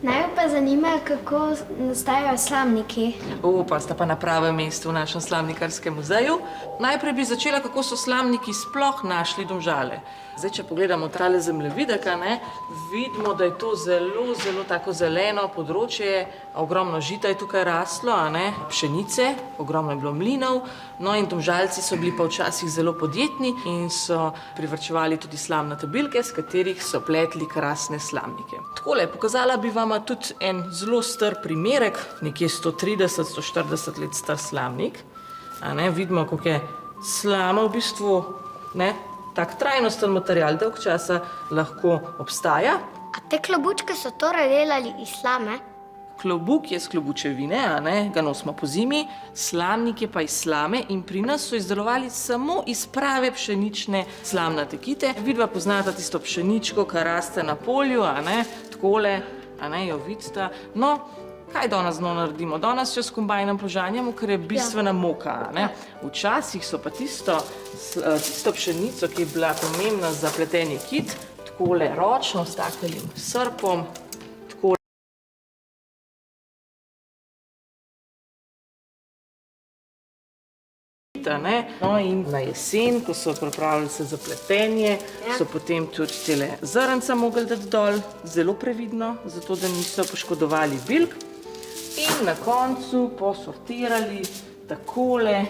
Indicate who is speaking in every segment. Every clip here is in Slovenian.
Speaker 1: Naj pa zanima, kako nastajajo slamniki.
Speaker 2: Pa sta pa na pravem mestu v našem slamnikarskem muzeju. Najprej bi začela, kako so slamniki sploh našli Domžale. Zdaj, če pogledamo tale zemljevidek, vidimo, da je to zelo tako zeleno področje. Ogromno žita je tukaj raslo, pšenice, ogromno je bilo mlinov. No in Domžalci so bili pa včasih zelo podjetni in so privarčevali tudi slamnate bilke, s katerih so pletli krasne slamnike. Takole, pokazala bi vam tudi en zelo star primerek, nekje 130–140 let star slamnik. Vidimo, kako je slama v bistvu, tak trajnosten material, dolg časa lahko obstaja.
Speaker 1: A te klobučke so torej delali iz slame?
Speaker 2: Klobuk je iz klobučevine, ga nosimo po zimi, slamnik je pa iz slame in pri nas so izdelovali samo iz prave pšenične slamnate kite. Vidva poznata tisto pšeničko, ki raste na polju, takole, jo vidita. No, kaj danes naredimo? Danes jo s kombajnom požanjamo, ker je bistvena moka. Včasih so pa tisto pšenico, ki je bila pomembna za pletenje kit, takole ročno s takim srpom, takole. No in na jesen, ko so pripravljali se za pletenje, so potem tudi tele zrnca mogli dati dol, zelo previdno, zato da niso poškodovali bilk. In na koncu posortirali takole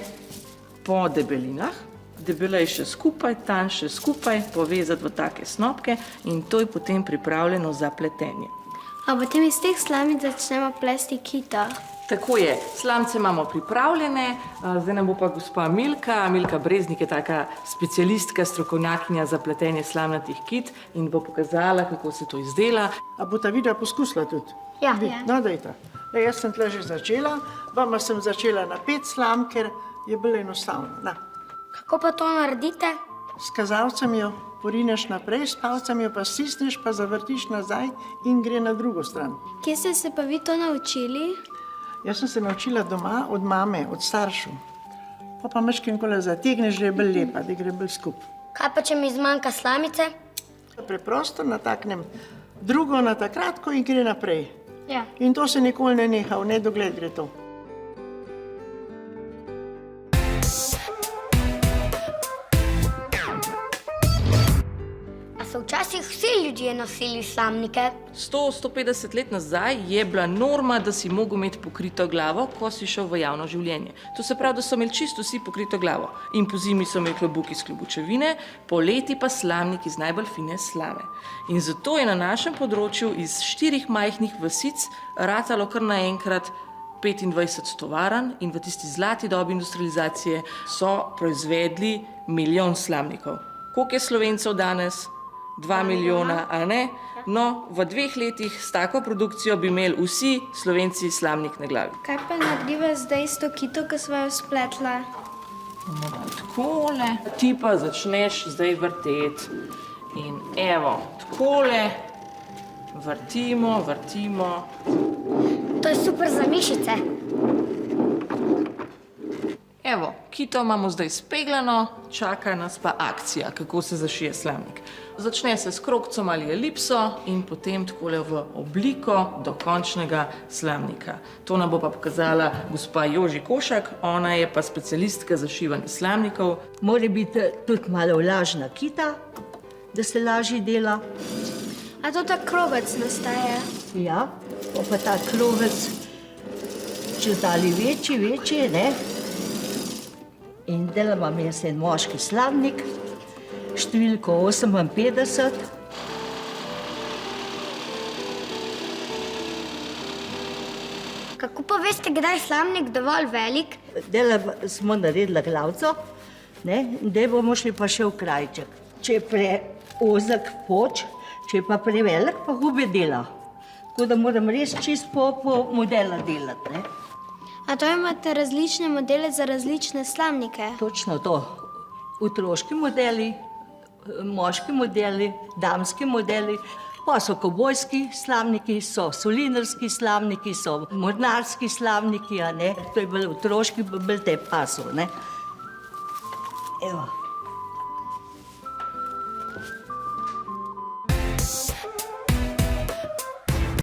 Speaker 2: po debelinah. Debelejše skupaj, tanjše skupaj, povezati v take snopke in to je potem pripravljeno za pletenje.
Speaker 1: A potem iz teh slamic začnemo plesti kito?
Speaker 2: Tako je, slamce imamo pripravljene, zdaj nam bo pa gospa Milka Breznik je taka specialistka, strokovnjakinja za pletenje slamnatih kit in bo pokazala, kako se to izdela.
Speaker 3: A bo ta videa poskusila tudi?
Speaker 1: Ja.
Speaker 3: No, dajte. Jaz sem tle že začela, vama sem začela na 5 slam, ker je bilo enostavno.
Speaker 1: Kako pa to naredite?
Speaker 3: S kazalcem jo porineš naprej, s palcem jo pa stisneš, pa zavrtiš nazaj in gre na drugo stran.
Speaker 1: Kje ste se pa vi to naučili?
Speaker 3: Jaz sem se naučila doma od mame, od staršev. Pa mečkim kole zategneš, da je bolj lepa, da gre bolj skup.
Speaker 1: Kaj pa, če mi zmanjka slamice?
Speaker 3: Preprosto nataknem drugo na ta kratko in gre naprej.
Speaker 1: Ja.
Speaker 3: In to se nikoli ne neha, v nedogled gre to.
Speaker 1: A so včasih vsi ljudje nosili slamnike?
Speaker 2: 100–150 let nazaj je bila norma, da si mogel imeti pokrito glavo, ko si šel v javno življenje. To se pravi, da so imeli čisto vsi pokrito glavo. In po zimi so imeli klobuk iz klobučevine, poleti pa slamnik iz najbolj fine slame. In zato je na našem področju iz 4 majhnih vasic ratalo kar naenkrat 25 tovarn in v tisti zlati dobi industrializacije so proizvedli 1 milijon slamnikov. Koliko je Slovencev danes? 2 milijona, No, v 2 letih s tako produkcijo bi imeli vsi Slovenci slamnik na glavi.
Speaker 1: Kaj pa narediva zdaj s to kito, ki sva jo spletla?
Speaker 2: Takole. Ti pa začneš zdaj vrteti. In evo, takole. Vrtimo.
Speaker 1: To je super za mišice.
Speaker 2: Evo, kito imamo zdaj speglano, čaka nas pa akcija, kako se zašije slamnik. Začne se s krogcem ali elipso in potem takole v obliko dokončnega slamnika. To nam bo pa pokazala gospa Joži Košak, ona je pa specialistka za šivanje slamnikov.
Speaker 4: Mora biti tudi malo vlažna kita, da se lažje dela.
Speaker 1: A to tak krogec nastaja?
Speaker 4: Ja, pa ta krogec čedalje večji, In delamo jaz en moški slamnik, številko 58.
Speaker 1: Kako pa veste, kdaj je slamnik dovolj velik?
Speaker 4: Smo naredili glavco, zdaj bomo šli pa še v krajček. Če je preozek poč, če je pa prevelik, pa gube dela. Tako da moram res čist po modela delati.
Speaker 1: A to imate različne modele za različne slamnike?
Speaker 4: Točno to. Otroški modeli, moški modeli, damski modeli, pa so kovbojski slamniki, so solinarski slamniki, so mornarski slamniki, To je bolj otroški, bolj te pasov, Evo.